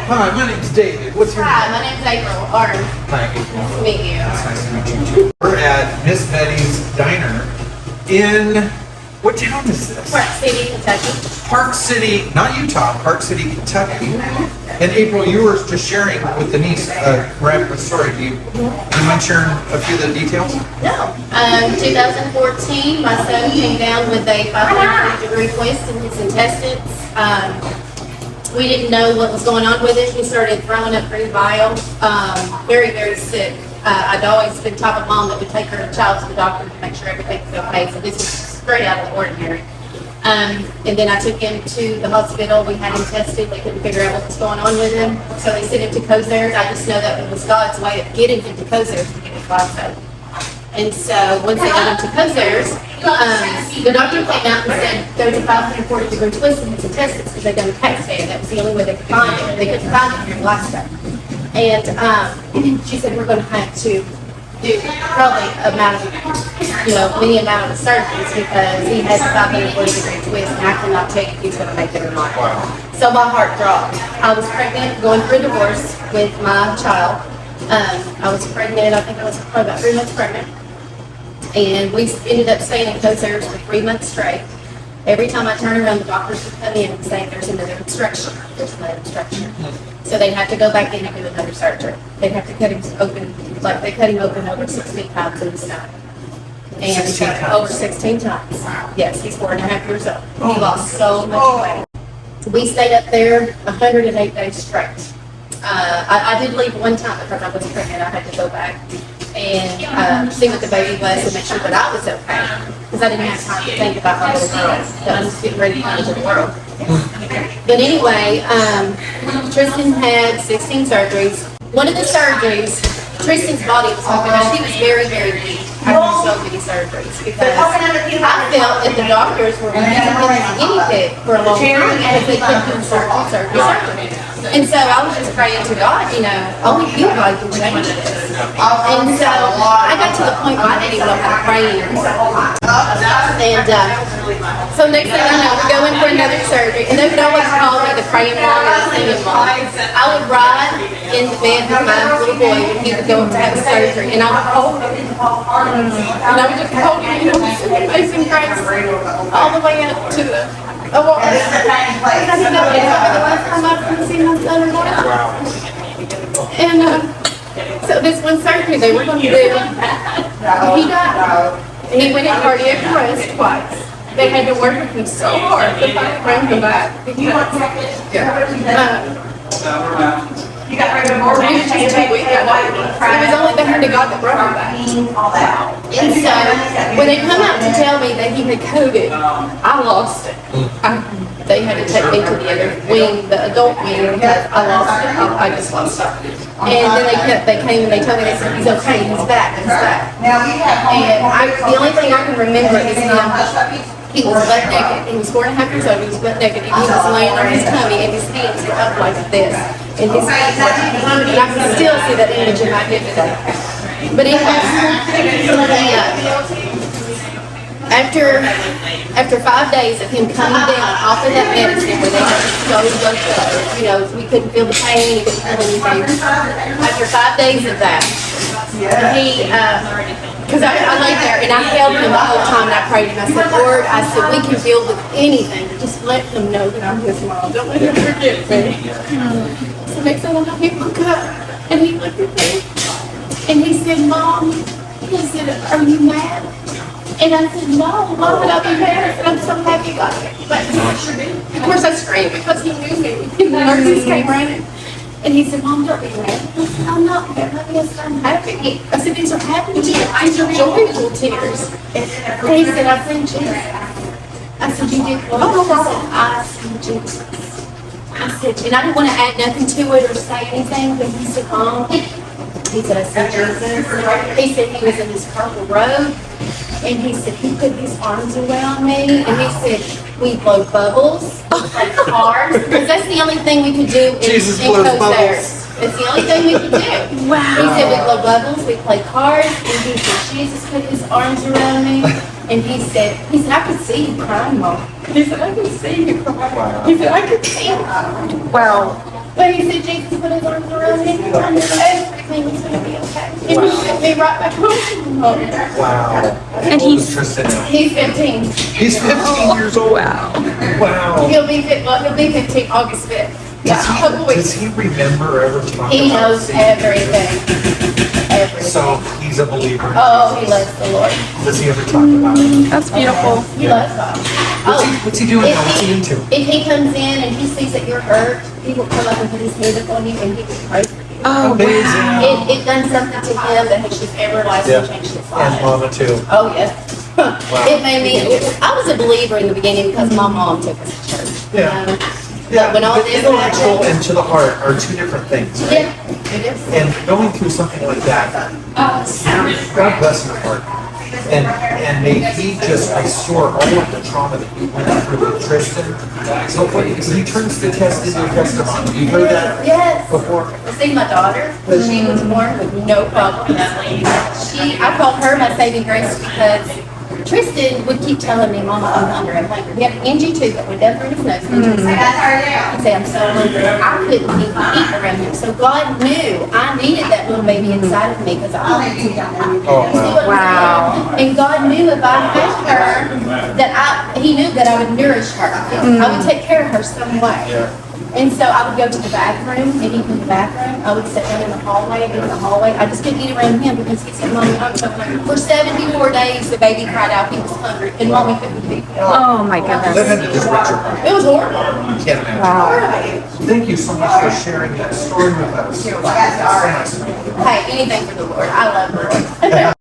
Hi, my name's David. What's your name? Hi, my name's April. Hi, nice to meet you. It's nice to meet you too. We're at Miss Betty's Diner in, what town is this? Park City, Kentucky. Park City, not Utah, Park City, Kentucky. And April, you were just sharing with Denise a miraculous story. Do you mind sharing a few of the details? No. 2014, my son came down with a 500-degree twist in his intestines. We didn't know what was going on with it. He started throwing up pretty bile, very, very sick. I'd always been the type of mom that would take her child to the doctor to make sure everything's okay. So this was straight out of the ordinary. And then I took him to the hospital. We had him tested. They couldn't figure out what was going on with him. So they sent him to Cozares. I just know that it was God's way of getting him to Cozares to get his life saved. And so once they got him to Cozares, the doctor came out and said there was a 540-degree twist in his intestines because they'd done a CAT scan. That was the only way they could find it. They couldn't find it during lifestyle. And she said we're going to have to do probably many amount of surgeries because he has a 540-degree twist, and I cannot tell you if he's going to make it or not. Wow. So my heart dropped. I was pregnant, going through a divorce with my child. I was pregnant. I think I was probably about 3 months pregnant. And we ended up staying in Cozares for 3 months straight. Every time I turned around, the doctors would come in and say, there's another obstruction. There's another obstruction. So they'd have to go back in and do another surgery. They'd have to cut him open, like they cut him open over 16 times in the stomach. And 16 times? over 16 times. Yes, he's 4.5 years old. He lost so much weight. We stayed up there 108 days straight. I did leave one time because I was pregnant. I had to go back and see what the baby was and make sure that I was okay. Because I didn't have time to think about my little girl that I was getting ready to come into the world. But anyway, Tristan had 16 surgeries. One of the surgeries, Tristan's body was hoping that she was very, very weak after so many surgeries because I felt that the doctors were using him as a guinea pig for a long time because they couldn't do surgery. And so I was just praying to God, only you, God, can change this. And so I got to the point where I didn't even know how to pray anymore. And so next thing I know, we're going for another surgery. And they would always call me the praying mom or the singing mom. I would ride in the bed with my little boy when he would go to have a surgery. And I would hold him. And I would just hold him, Amazing Grace, all the way up to the wall. I didn't know the last time I've seen my son or daughter. And so this one surgery they were going to do, he died. He went in cardiac arrest twice. They had to work with him so hard to bring him back. He was just too weak. It was only the hand of God that brought him back. And so when they come out to tell me that he had COVID, I lost it. They had to take me to the other wing, the adult wing, because I lost it. I just lost it. And then they came and they told me, they said, he's okay, he's back, he's back. And the only thing I can remember is him. He was butt naked. He was 4.5 years old. He was butt naked, and he was laying on his tummy, and his hands were up like this. And his feet were, and I can still see that image in my head today. But after 5 days of him coming down off of that medicine, where they just we couldn't feel the pain, he couldn't feel anything. After 5 days of that, because I laid there and I held him the whole time and I prayed and I said, Lord, we can deal with anything. Just let him know that I'm his mom. Don't let him forget me. So next thing I know, he woke up and he looked at me and he said, Mom, he said, are you mad? And I said, no, why would I be mad? I said, I'm so happy God came back. Of course I screamed because he knew me. And the nurses came running. And he said, Mom, don't be mad. I said, I'm not mad. I said, I'm happy. I said, these are happy tears. These are joyful tears. And he said, I seen Jesus. I said, you did what? I said, I seen Jesus. I said, and I didn't want to add nothing to it or say anything, but he said, Mom, he said, I seen Jesus. He said he was in his purple robe. And he said, he put his arms around me, and he said, we blow bubbles, we play cards, because that's the only thing we could do in Cozares. It's the only thing we could do. Wow. He said, we blow bubbles, we play cards, and he said, Jesus put his arms around me, and he said, I could see you crying, Mom. He said, I could see you crying. He said, I could see you crying. Wow. When he said Jesus put his arms around me, I knew everything was going to be okay. And he took me right back home. Wow. And How old is he's- Tristan now? He's 15. He's 15 years old. Wow. Wow. He'll be 15 August 5th. Yeah, a couple Does weeks. he remember ever talking He about knows seeing? everything. Everything. So he's a believer. Oh, he loves the Lord. Does he ever talk about it? That's beautiful. He loves God. What's he doing now? What's he into? If he comes in and he sees that you're hurt, he will come up and put his hand up on you and he will pray for you. Oh, Amazing. wow. It done something to him that has just everlasting Yeah. changed his And life. Mama too. Oh, yes. It made me, I was a believer in the beginning because my mom took us to church. Yeah. Um, Yeah, when all the this intellectual happened- and to the heart are two different things, right? Yeah, it is. And going through something like that, God bless your heart. And may he just restore all of the trauma that you went through with Tristan. So he turns the test into a testimony. You heard that Yes. before? See, my daughter, she was born with no problems. I called her my saving grace because Tristan would keep telling me, Mama, I'm hungry, I'm hungry. Yep, Angie too, but we never through his nose. He'd say, I'm so hungry. I couldn't even eat around him. So God knew I needed that little baby inside of me because I wanted to die. Oh, You see what I'm saying? And God knew if I had her, He knew that I would nourish her. I would take care of her some way. Yeah. And so I would go to the bathroom, and even in the bathroom, I would sit down in the hallway, and in the hallway, I just couldn't eat around him because he said, Mommy, I'm so hungry. For 74 days, the baby cried out he was hungry, and Mommy couldn't feed him. Oh, my That goodness. had to disrupt your heart. It was horrible. You can't imagine. Wow. Thank you so much for sharing that story with us. Hey, anything for the Lord. I love the Lord.